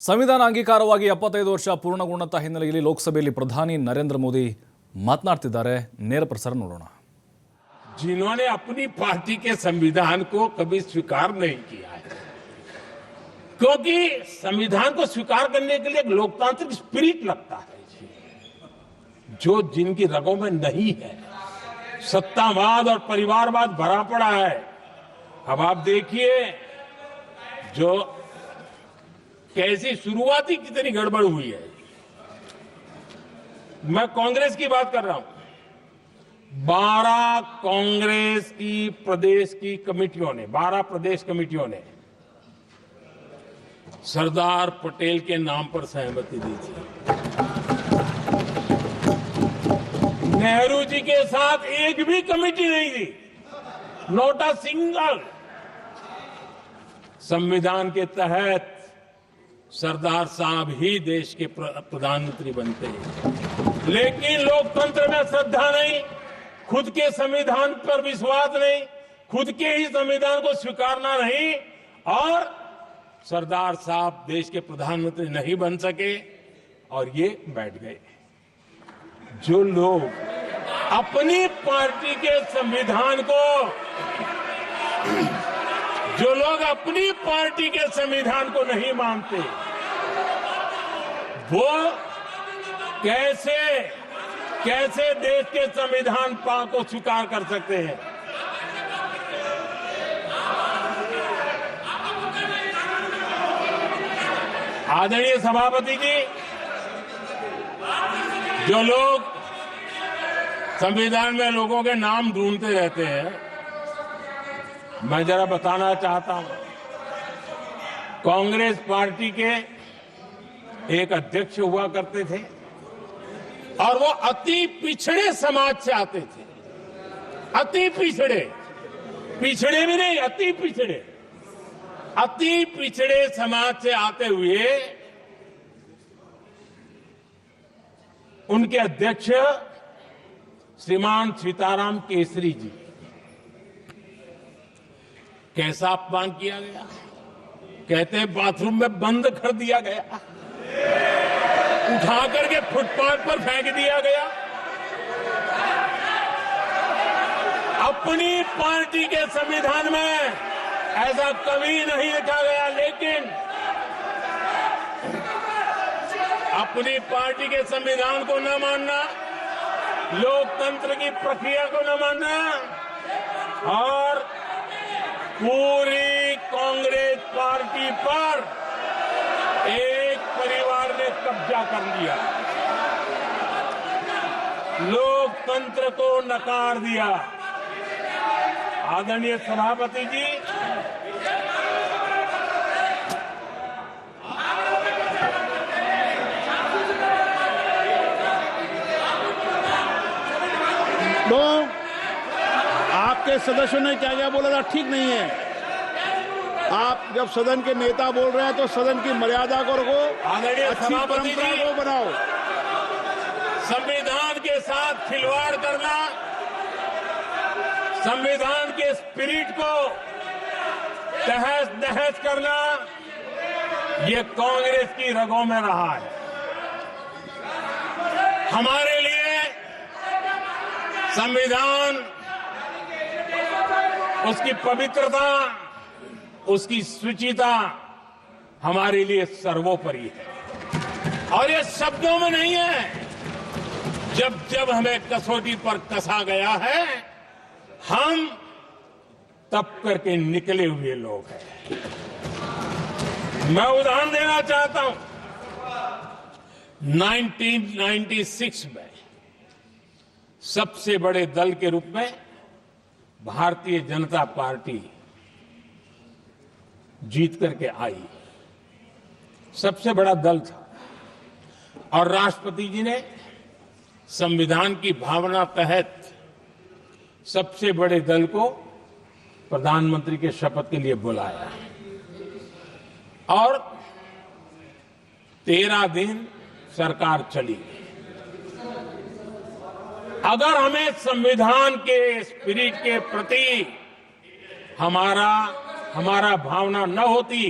ಸಂವಿಧಾನ ಅಂಗೀಕಾರವಾಗಿ 75 ವರ್ಷ ಪೂರ್ಣಗೊಂಡಂತ ಹಿನ್ನೆಲೆಯಲ್ಲಿ ಲೋಕಸಭೆಯಲ್ಲಿ ಪ್ರಧಾನಿ ನರೇಂದ್ರ ಮೋದಿ ಮಾತನಾಡ್ತಿದ್ದಾರೆ. ನೇರ ಪ್ರಸಾರ ನೋಡೋಣ. जिन्होंने अपनी पार्टी के संविधान को कभी स्वीकार नहीं किया है, क्योंकि संविधान को स्वीकार करने के लिए एक लोकतांत्रिक स्पिरिट लगता है जो जिनकी रगों में नहीं है। सत्तावाद और परिवारवाद भरा पड़ा है। अब आप देखिए जो कैसी शुरुआती कितनी गड़बड़ हुई है। मैं कांग्रेस की बात कर रहा हूं। 12 कांग्रेस की प्रदेश की कमेटियों ने 12 प्रदेश कमेटियों ने सरदार पटेल के नाम पर सहमति दी थी। नेहरू जी के साथ एक भी कमेटी नहीं थी, नॉट अ सिंगल। संविधान के तहत सरदार साहब ही देश के प्रधानमंत्री बनते हैं, लेकिन लोकतंत्र में श्रद्धा नहीं, खुद के संविधान पर विश्वास नहीं, खुद के ही संविधान को स्वीकारना नहीं, और सरदार साहब देश के प्रधानमंत्री नहीं बन सके और ये बैठ गए। जो लोग अपनी पार्टी के संविधान को नहीं मानते, वो कैसे देश के संविधान को स्वीकार कर सकते हैं। आदरणीय सभापति जी, जो लोग संविधान में लोगों के नाम ढूंढते रहते हैं, मैं जरा बताना चाहता हूं। कांग्रेस पार्टी के एक अध्यक्ष हुआ करते थे और वो अति पिछड़े समाज से आते थे। अति पिछड़े भी नहीं, अति पिछड़े समाज से आते हुए उनके अध्यक्ष श्रीमान सीताराम केसरी जी, कैसा अपमान किया गया। कहते हैं बाथरूम में बंद कर दिया गया, उठा करके फुटपाथ पर फेंक दिया गया। अपनी पार्टी के संविधान में ऐसा कभी नहीं लिखा गया, लेकिन अपनी पार्टी के संविधान को न मानना, लोकतंत्र की प्रक्रिया को न मानना, और पूरी कांग्रेस पार्टी पर एक परिवार ने कब्जा कर लिया, लोकतंत्र को नकार दिया। आदरणीय सभापति जी, तो आपके सदस्यों ने क्या क्या बोला था, ठीक नहीं है। आप जब सदन के नेता बोल रहे हैं तो सदन की मर्यादा को रखो, अच्छी परंपरा को बनाओ। संविधान के साथ खिलवाड़ करना, संविधान के स्पिरिट को तहस नहस करना, ये कांग्रेस की रगों में रहा है। हमारे लिए संविधान, उसकी पवित्रता, उसकी शुचिता हमारे लिए सर्वोपरि है। और ये शब्दों में नहीं है, जब जब हमें कसौटी पर कसा गया है, हम तप करके निकले हुए लोग हैं। मैं उदाहरण देना चाहता हूं। 1996 में सबसे बड़े दल के रूप में भारतीय जनता पार्टी जीत करके आई, सबसे बड़ा दल था, और राष्ट्रपति जी ने संविधान की भावना तहत सबसे बड़े दल को प्रधानमंत्री के शपथ के लिए बुलाया, और 13 दिन सरकार चली। अगर हमें संविधान के स्पिरिट के प्रति हमारा भावना न होती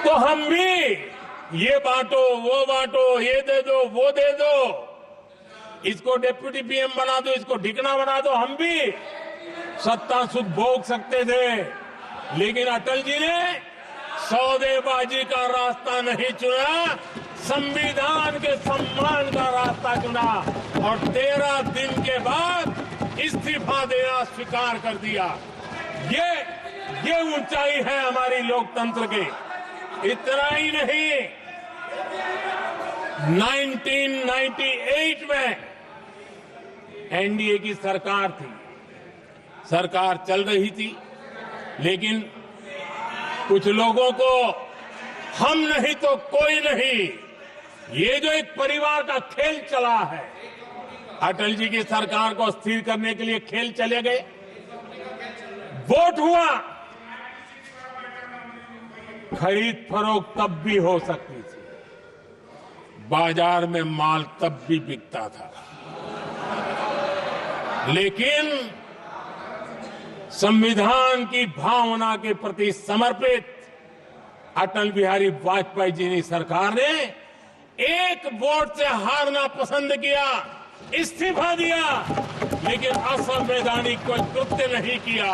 तो हम भी ये बांटो, वो बांटो, ये दे दो, वो दे दो, इसको डिप्टी पीएम बना दो, इसको ढिकना बना दो, हम भी सत्ता सुख भोग सकते थे। लेकिन अटल जी ने सौदेबाजी का रास्ता नहीं चुना, संविधान के सम्मान का रास्ता चुना और 13 दिन के बाद इस्तीफा देना स्वीकार कर दिया। ये ऊंचाई है हमारी लोकतंत्र की। इतना ही नहीं, 1998 में एनडीए की सरकार थी, सरकार चल रही थी, लेकिन कुछ लोगों को हम नहीं तो कोई नहीं, ये जो एक परिवार का खेल चला है, अटल जी की सरकार को अस्थिर करने के लिए खेल चले गए। वोट हुआ, खरीद फरोख्त तब भी हो सकती थी, बाजार में माल तब भी बिकता था, लेकिन संविधान की भावना के प्रति समर्पित अटल बिहारी वाजपेयी जी की सरकार ने एक वोट से हारना पसंद किया, इस्तीफा दिया, लेकिन असंवैधानिक कोई कृत्य नहीं किया।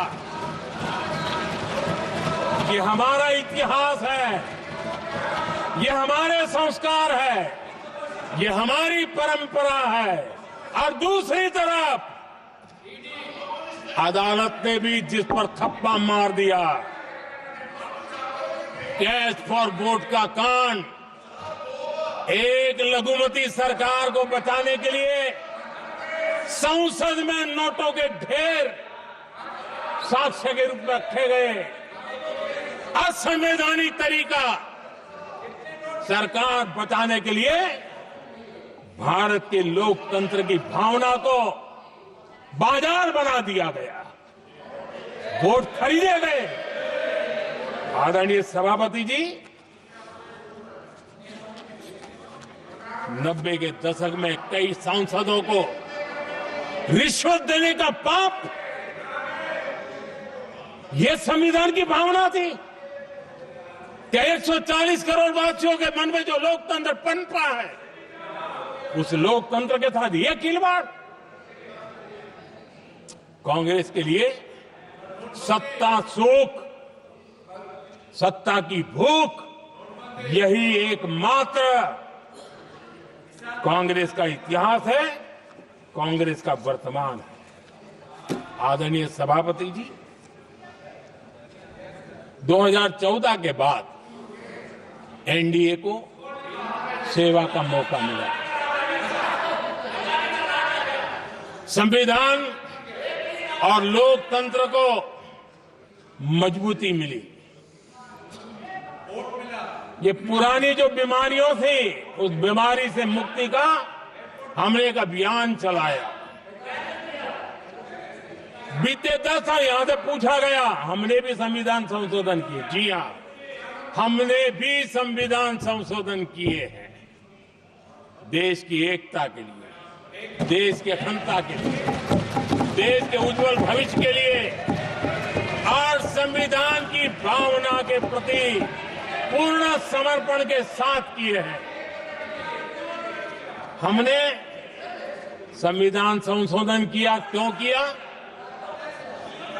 ये हमारा इतिहास है, ये हमारे संस्कार है, ये हमारी परंपरा है। और दूसरी तरफ अदालत ने भी जिस पर थप्पा मार दिया, कैश फॉर वोट का कांड, एक लघुमती सरकार को बचाने के लिए संसद में नोटों के ढेर साक्ष्य के रूप में रखे गए, असंवैधानिक तरीका। सरकार बचाने के लिए भारत के लोकतंत्र की भावना को बाजार बना दिया गया, वोट खरीदे गए। आदरणीय सभापति जी, 90 के दशक में कई सांसदों को रिश्वत देने का पाप, यह संविधान की भावना थी कि 140 करोड़ वासियों के मन में जो लोकतंत्र पनपा है, उस लोकतंत्र के साथ यह खिलवाड़। कांग्रेस के लिए सत्ता सुख, सत्ता की भूख, यही एकमात्र कांग्रेस का इतिहास है, कांग्रेस का वर्तमान है। आदरणीय सभापति जी, 2014 के बाद एनडीए को सेवा का मौका मिला, संविधान और लोकतंत्र को मजबूती मिली। ये पुरानी जो बीमारियों थी, उस बीमारी से मुक्ति का हमने एक अभियान चलाया। बीते 10 साल यहां से पूछा गया, हमने भी संविधान संशोधन किए। जी हां, हमने भी संविधान संशोधन किए हैं, देश की एकता के लिए, देश की अखंडता के लिए, देश के उज्जवल भविष्य के लिए और संविधान की भावना के प्रति पूर्ण समर्पण के साथ किए हैं। हमने संविधान संशोधन किया, क्यों किया?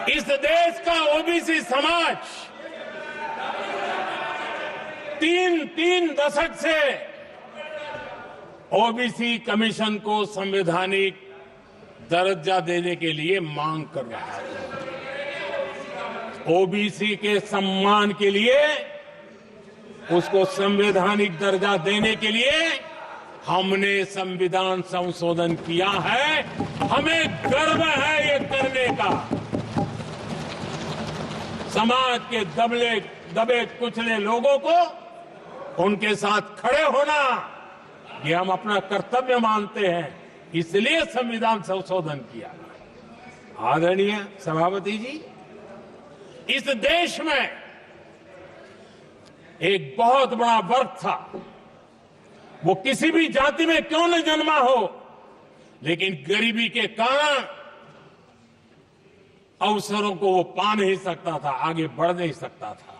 इस देश का ओबीसी समाज तीन दशक से ओबीसी कमीशन को संवैधानिक दर्जा देने के लिए मांग कर रहा है। ओबीसी के सम्मान के लिए, उसको संवैधानिक दर्जा देने के लिए हमने संविधान संशोधन किया है। हमें गर्व है ये करने का। समाज के दबे कुचले लोगों को उनके साथ खड़े होना, ये हम अपना कर्तव्य मानते हैं, इसलिए संविधान संशोधन किया। आदरणीय सभापति जी, इस देश में एक बहुत बड़ा वर्ग था, वो किसी भी जाति में क्यों न जन्मा हो, लेकिन गरीबी के कारण अवसरों को वो पा नहीं सकता था, आगे बढ़ नहीं सकता था।